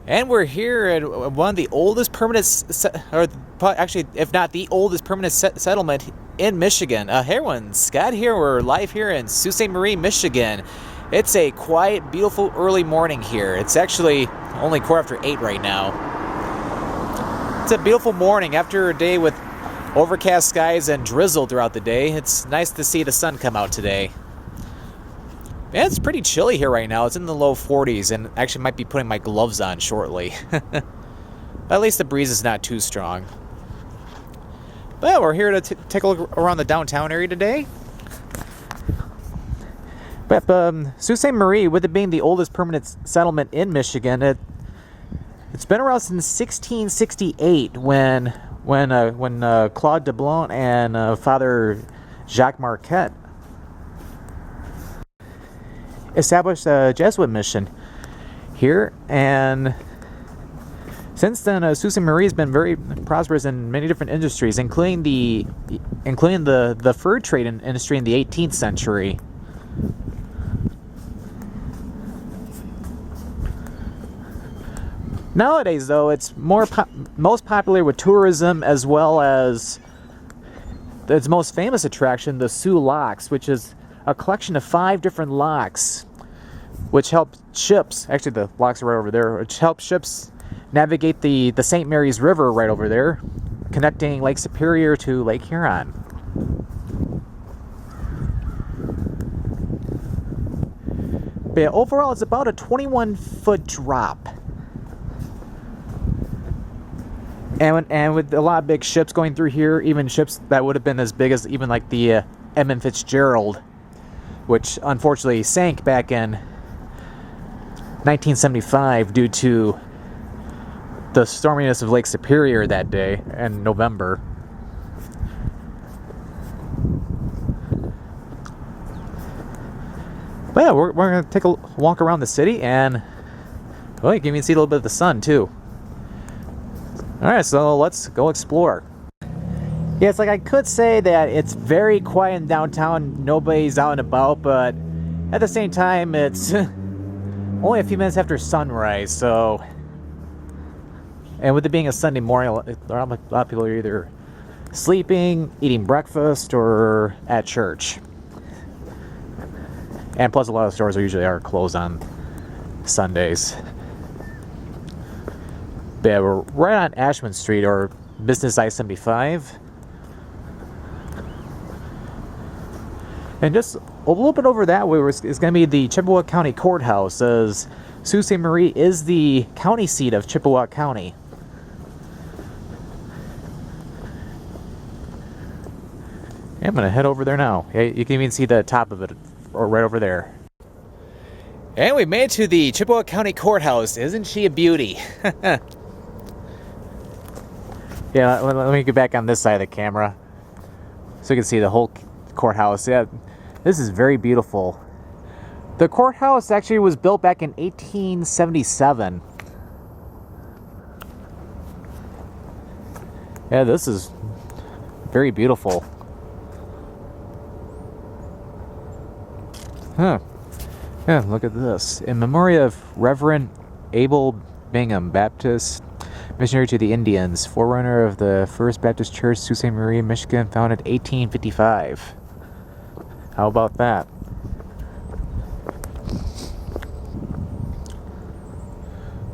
And we're here at one of the oldest permanent, or actually, if not the oldest permanent settlement in Michigan. Hey everyone, Scott here. We're live here in Sault Ste. Michigan. It's a quiet, beautiful early morning here. It's actually only 8:15 right now. It's a beautiful morning after a day with overcast skies and drizzle throughout the day. It's nice to see the sun come out today. Yeah, it's pretty chilly here right now. It's in the low 40s, and actually might be putting my gloves on shortly. At least the breeze is not too strong. But yeah, we're here to take a look around the downtown area today. But Sault Ste. Marie, with it being the oldest permanent settlement in Michigan, it's been around since 1668 when Claude de Blanc and Father Jacques Marquette established a Jesuit mission here, and since then Sault Ste. Marie has been very prosperous in many different industries, including the fur trade industry in the 18th century. Nowadays, though, it's most popular with tourism, as well as its most famous attraction, the Soo Locks, which is a collection of 5 different locks, which help ships, actually the locks are right over there, which help ships navigate the Sainte-Marie's River right over there, connecting Lake Superior to Lake Huron. But yeah, overall, it's about a 21-foot drop. And with a lot of big ships going through here, even ships that would have been as big as even like the Edmund Fitzgerald, which unfortunately sank back in 1975 due to the storminess of Lake Superior that day in November. But yeah, we're going to take a walk around the city, and well, you can even see a little bit of the sun too. Alright, so let's go explore. Yeah, it's like I could say that it's very quiet in downtown, nobody's out and about, but at the same time, it's only a few minutes after sunrise, so... And with it being a Sunday morning, a lot of people are either sleeping, eating breakfast, or at church. And plus, a lot of stores usually are closed on Sundays. But yeah, we're right on Ashman Street, or Business I-75. And just a little bit over that way is going to be the Chippewa County Courthouse, as Sault Ste. Marie is the county seat of Chippewa County. Yeah, I'm going to head over there now. Yeah, you can even see the top of it right over there. And we made it to the Chippewa County Courthouse. Isn't she a beauty? Yeah, let me get back on this side of the camera so you can see the whole courthouse. Yeah, this is very beautiful. The courthouse actually was built back in 1877. Yeah, this is very beautiful. Huh. Yeah, look at this. In memory of Reverend Abel Bingham, Baptist missionary to the Indians, forerunner of the First Baptist Church, Sault Ste. Marie, Michigan, founded 1855. How about that?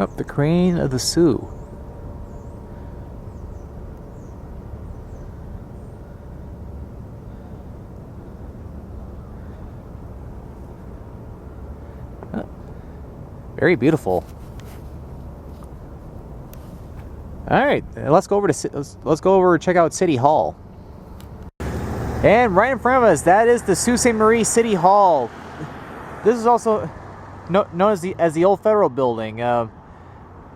Up the Crane of the Sioux. Very beautiful. All right, let's go over and check out City Hall. And right in front of us, that is the Sault Ste. Marie City Hall. This is also known as the Old Federal Building.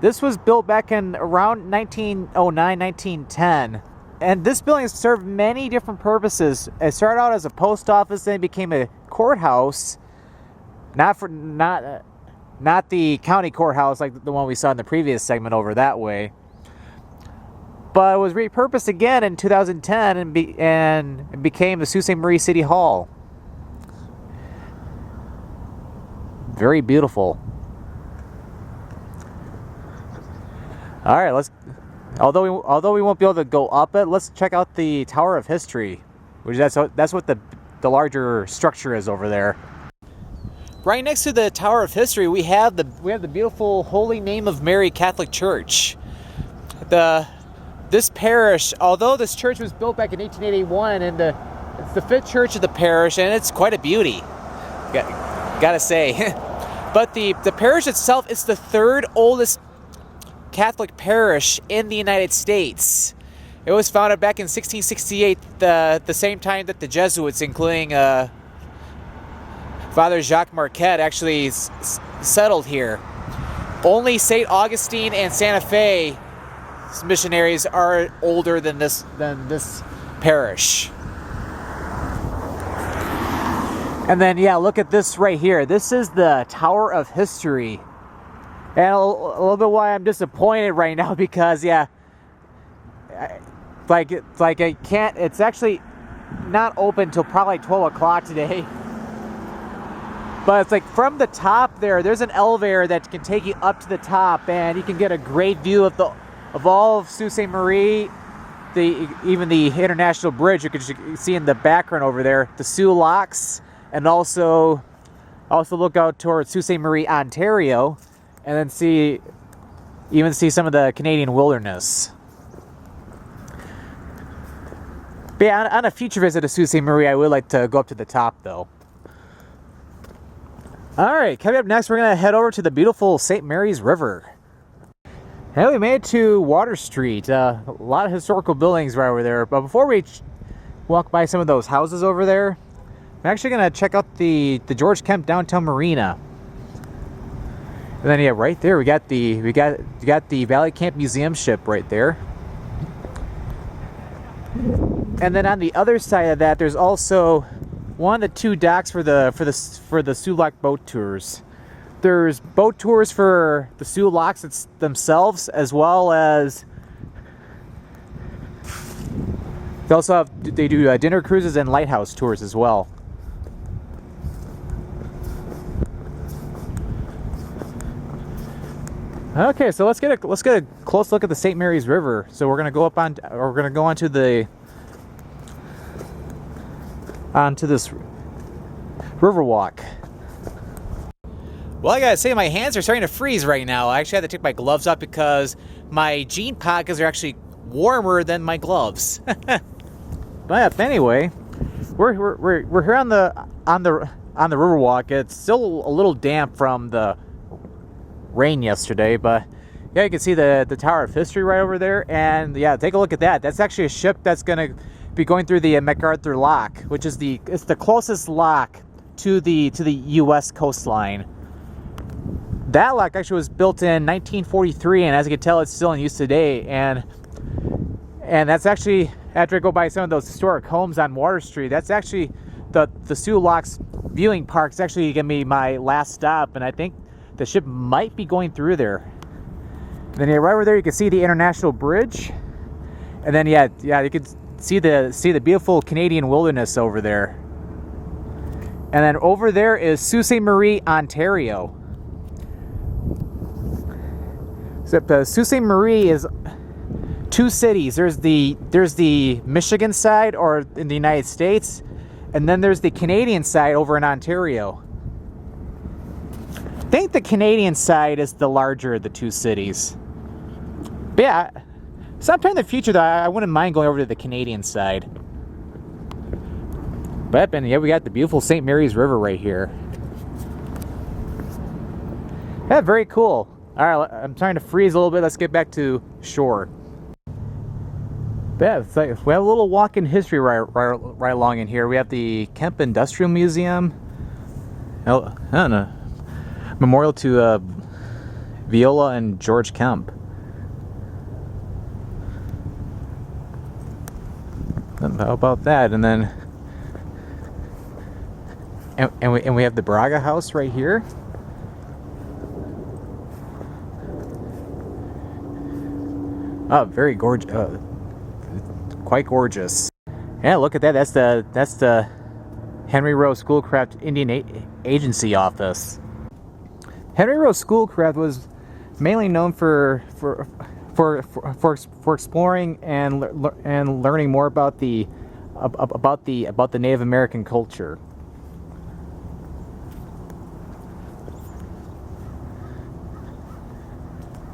This was built back in around 1909, 1910, and this building has served many different purposes. It started out as a post office, then it became a courthouse. Not the county courthouse like the one we saw in the previous segment over that way. But it was repurposed again in 2010 and became the Sault Ste. Marie City Hall. Very beautiful. All right, let's. Although we won't be able to go up it, let's check out the Tower of History, which that's what the larger structure is over there. Right next to the Tower of History, we have the beautiful Holy Name of Mary Catholic Church. This parish, although this church was built back in 1881, and it's the 5th church of the parish, and it's quite a beauty. Gotta say. But the parish itself is the 3rd oldest Catholic parish in the United States. It was founded back in 1668, the same time that the Jesuits, including Father Jacques Marquette, actually settled here. Only St. Augustine and Santa Fe missionaries are older than this parish. And then, yeah, look at this right here. This is the Tower of History. And a little bit why I'm disappointed right now, because, yeah, I can't, it's actually not open till probably 12 o'clock today. But it's like from the top there's an elevator that can take you up to the top, and you can get a great view of all of Sault Ste. Marie, even the International Bridge. You can see in the background over there the Soo Locks, and also look out towards Sault Ste. Marie, Ontario, and then see some of the Canadian wilderness. But yeah, on a future visit to Sault Ste. Marie, I would like to go up to the top though. Alright, coming up next, we're going to head over to the beautiful St. Mary's River. And we made it to Water Street. A lot of historical buildings right over there. But before we walk by some of those houses over there, I'm actually going to check out the George Kemp downtown Marina. And then, yeah, right there we got the Valley Camp Museum ship right there. And then on the other side of that, there's also one of the 2 docks for the Soo Lock boat tours. There's boat tours for the Soo Locks themselves, as well as they do dinner cruises and lighthouse tours as well. Okay, so let's get a close look at the St. Mary's River. So we're gonna go onto this river walk. Well, I gotta say, my hands are starting to freeze right now. I actually had to take my gloves off because my jean pockets are actually warmer than my gloves. But anyway, we're here on the river walk. It's still a little damp from the rain yesterday, but yeah, you can see the Tower of History right over there, and yeah, take a look at that. That's actually a ship that's gonna be going through the Macarthur Lock, which is the closest lock to the U.S. coastline. That lock actually was built in 1943, and as you can tell, it's still in use today. And that's actually, after I go by some of those historic homes on Water Street, that's actually the Soo Locks viewing park. Is actually gonna be my last stop, and I think the ship might be going through there. And then right over there, you can see the International Bridge, and then yeah, you can see the beautiful Canadian wilderness over there. And then over there is Sault Ste. Marie, Ontario. Except Sault Ste. Marie is 2 cities. There's the Michigan side, or in the United States, and then there's the Canadian side over in Ontario. I think the Canadian side is the larger of the 2 cities. But yeah, sometime in the future though, I wouldn't mind going over to the Canadian side. But yeah, we got the beautiful St. Mary's River right here. Yeah, very cool. Alright, I'm trying to freeze a little bit. Let's get back to shore. But yeah, it's like, we have a little walk in history right along in here. We have the Kemp Industrial Museum. I don't know. Memorial to Viola and George Kemp. How about that? And then and we have the Braga House right here. Oh, very gorgeous. Quite gorgeous. Yeah, look at that. That's the Henry Rowe Schoolcraft Indian Agency office. Henry Rowe Schoolcraft was mainly known for for exploring and learning more about the Native American culture.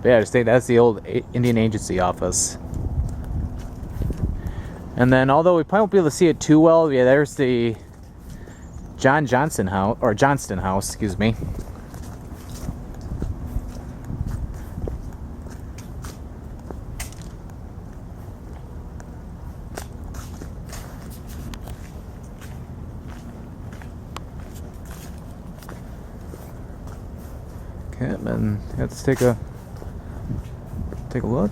But yeah, I just think that's the old Indian Agency office. And then, although we probably won't be able to see it too well, yeah, there's the Johnston House, excuse me. Okay, and let's take a look.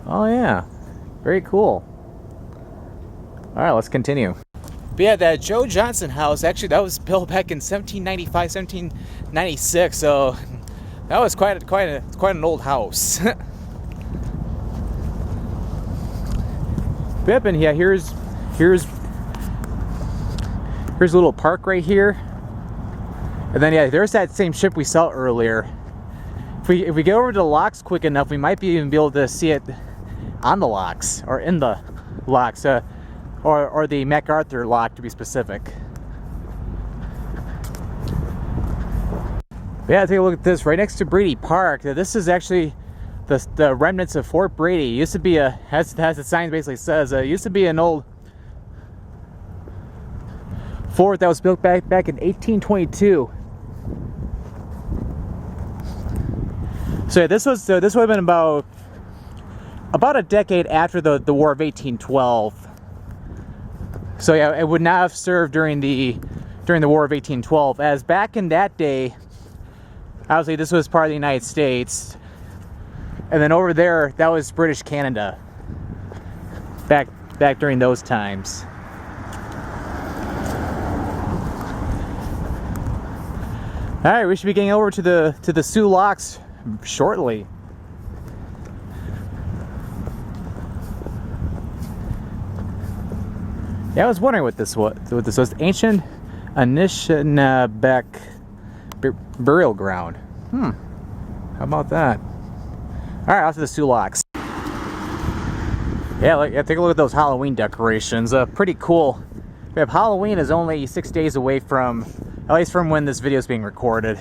Oh yeah, very cool. All right, let's continue. But yeah, that Joe Johnson house, actually that was built back in 1795, 1796, so that was quite an old house. But and yeah, here's a little park right here. And then yeah, there's that same ship we saw earlier. If we get over to the locks quick enough, we might even be able to see it on the locks, or in the locks, or the Macarthur Lock to be specific. But yeah, take a look at this right next to Brady Park. This is actually the remnants of Fort Brady. It used to be as the sign basically says, it used to be an old fort that was built back in 1822. So yeah, this would have been about a decade after the War of 1812. So yeah, it would not have served during the War of 1812, as back in that day, obviously this was part of the United States, and then over there that was British Canada. Back during those times. All right, we should be getting over to the Soo Locks shortly. Yeah, I was wondering what this was. Ancient Anishinaabe burial ground. How about that? All right, off to the Soo Locks. Yeah, take a look at those Halloween decorations. Pretty cool. Halloween is only 6 days away from, at least from when this video is being recorded.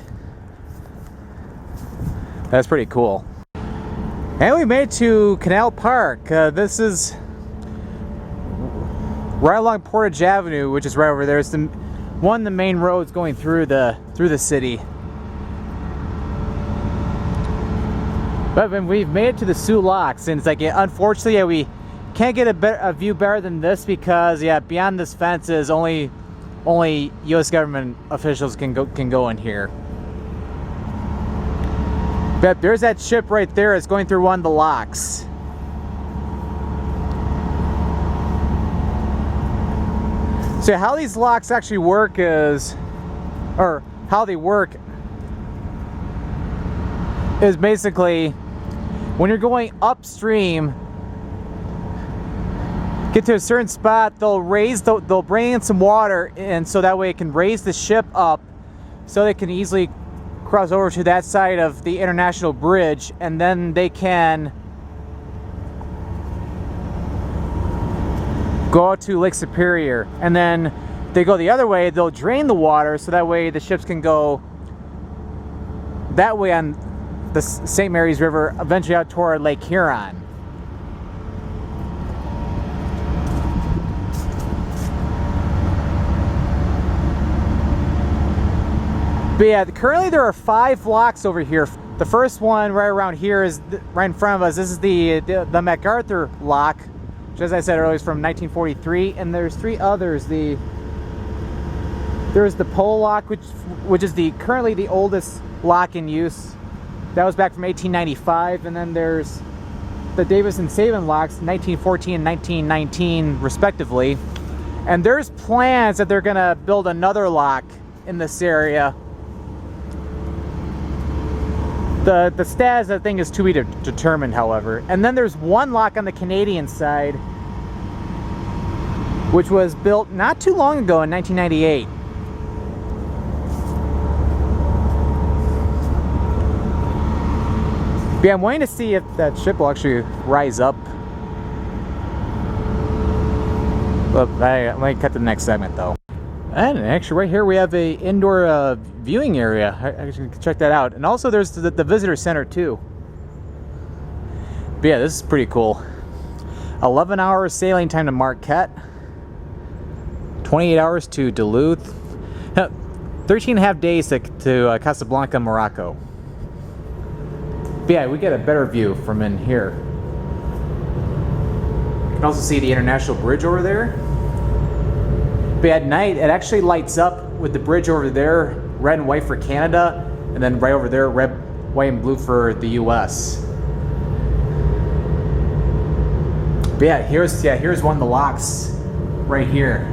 That's pretty cool. And we made it to Canal Park. This is right along Portage Avenue, which is right over there. It's one of the main roads going through the city. But when we've made it to the Soo Locks, and it's like, unfortunately, yeah, we can't get a view better than this because, yeah, beyond this fence is only U.S. government officials can go in here. But there's that ship right there. It's going through one of the locks. So how these locks actually work is, or how they work is basically when you're going upstream, get to a certain spot, they'll bring in some water, and so that way it can raise the ship up so they can easily cross over to that side of the international bridge, and then they can go out to Lake Superior, and then they go the other way. They'll drain the water so that way the ships can go that way on the St. Mary's River, eventually out toward Lake Huron. But yeah, currently there are 5 locks over here. The first one right around here is right in front of us. This is the Macarthur Lock, which, as I said earlier, is from 1943, and there's 3 others. There's the Pole Lock, which is currently the oldest lock in use. That was back from 1895, and then there's the Davis and Sabin locks, 1914 and 1919 respectively. And there's plans that they're gonna build another lock in this area. The status of the thing is to be determined, however. And then there's one lock on the Canadian side, which was built not too long ago in 1998. But yeah, I'm waiting to see if that ship will actually rise up. But I might cut to the next segment though. And actually right here we have a indoor viewing area. I can check that out. And also there's the visitor center too. But yeah, this is pretty cool. 11 hours sailing time to Marquette. 28 hours to Duluth. 13 and a half days to Casablanca, Morocco. But yeah, we get a better view from in here. You can also see the International Bridge over there. But at night, it actually lights up with the bridge over there, red and white for Canada, and then right over there, red, white, and blue for the US. But yeah, here's one of the locks right here.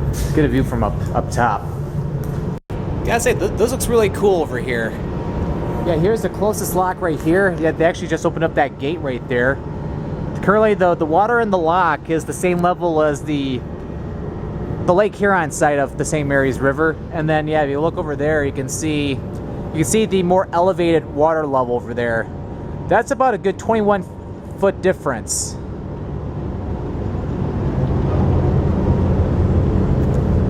Let's get a view from up top. Gotta say, those looks really cool over here. Yeah, here's the closest lock right here. Yeah, they actually just opened up that gate right there. Currently, the water in the lock is the same level as the Lake Huron side of the Sainte-Marie's River. And then, yeah, if you look over there, you can see the more elevated water level over there. That's about a good 21-foot difference.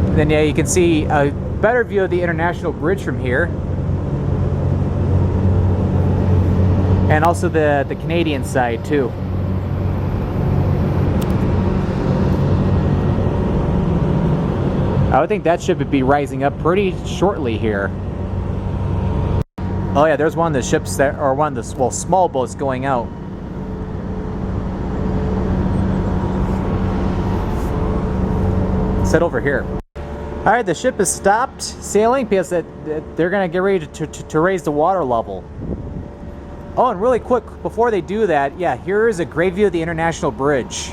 And then, yeah, you can see a better view of the International Bridge from here. And also the Canadian side, too. I would think that ship would be rising up pretty shortly here. Oh yeah, there's one of the ships that, or one of the, well, small boats going out. Set over here. All right, the ship has stopped sailing because they're gonna get ready to raise the water level. Oh, and really quick, before they do that, yeah, here is a great view of the International Bridge.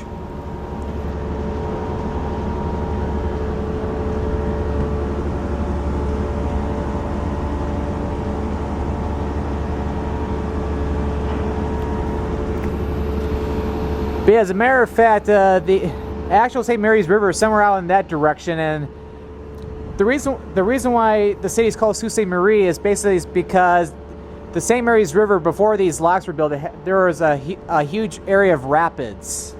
But yeah, as a matter of fact, the actual Sainte-Marie's River is somewhere out in that direction, and the reason why the city is called Sault Ste. is basically because the Sainte-Marie's River, before these locks were built, there was a huge area of rapids,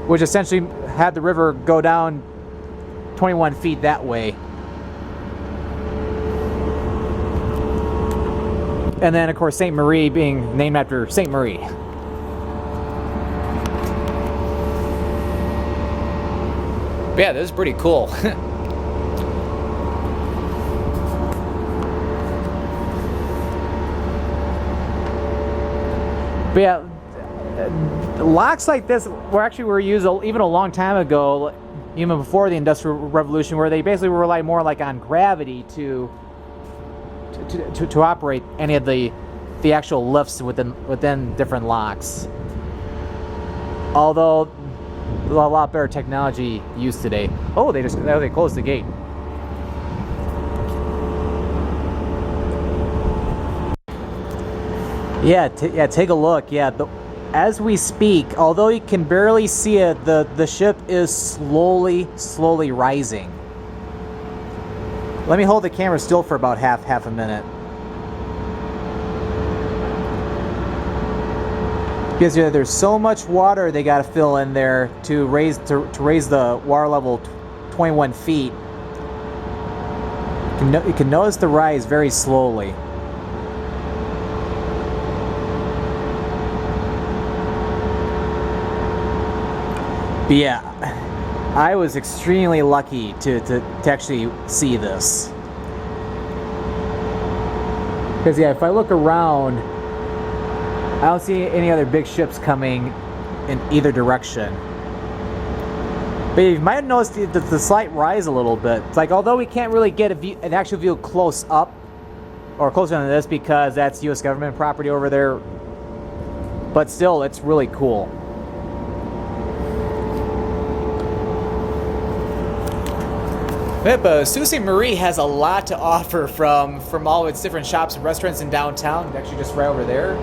which essentially had the river go down 21 feet that way. And then, of course, Sainte-Marie being named after Sainte-Marie. But yeah, this is pretty cool. But yeah, locks like this were used even a long time ago, even before the Industrial Revolution, where they basically rely more like on gravity to operate any of the actual lifts within different locks. Although a lot better technology used today. Oh, they closed the gate. Yeah, take a look. Yeah, as we speak, although you can barely see it, the ship is slowly rising. Let me hold the camera still for about half a minute. Because yeah, there's so much water they got to fill in there to raise the water level 21 feet. You can notice the rise very slowly. But yeah, I was extremely lucky to actually see this. Because yeah, if I look around, I don't see any other big ships coming in either direction. But you might have noticed the slight rise a little bit. It's like, although we can't really get an actual view close up, or closer than this because that's U.S. government property over there, but still, it's really cool. But Sault Ste. Marie has a lot to offer from all of its different shops and restaurants in downtown, actually just right over there.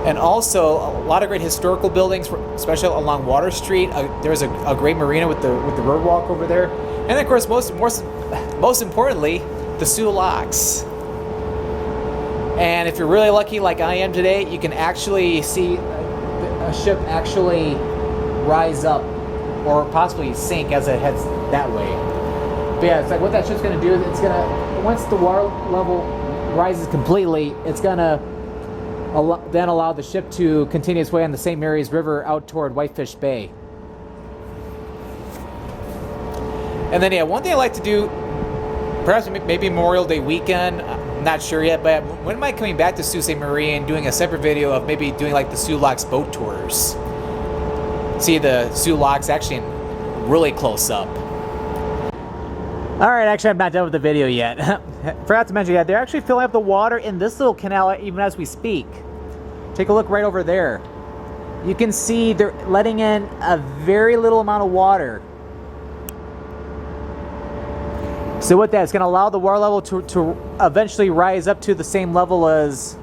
And also a lot of great historical buildings, especially along Water Street. There's a great marina with the road walk over there. And of course, most most importantly, the Soo Locks. And if you're really lucky like I am today, you can actually see a ship actually rise up or possibly sink as it heads that way. But yeah, it's like what that ship's going to do is it's going to, once the water level rises completely, it's going to then allow the ship to continue its way on the St. Mary's River out toward Whitefish Bay. And then yeah, one thing I like to do, perhaps maybe Memorial Day weekend, I'm not sure yet, but when am I coming back to Sault Ste. Marie and doing a separate video of maybe doing like the Soo Locks boat tours? See the Soo Locks actually really close up. Alright, actually I'm not done with the video yet. Forgot to mention, yeah, they're actually filling up the water in this little canal even as we speak. Take a look right over there. You can see they're letting in a very little amount of water. So with that, it's going to allow the water level to eventually rise up to the same level as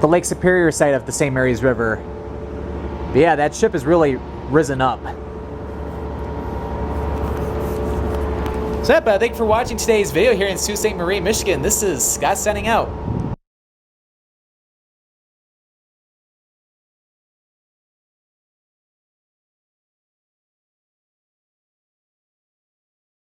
the Lake Superior side of the St. Mary's River. But yeah, that ship has really risen up. So yeah, but thank you for watching today's video here in Sault Ste. Marie, Michigan. This is Scott signing out.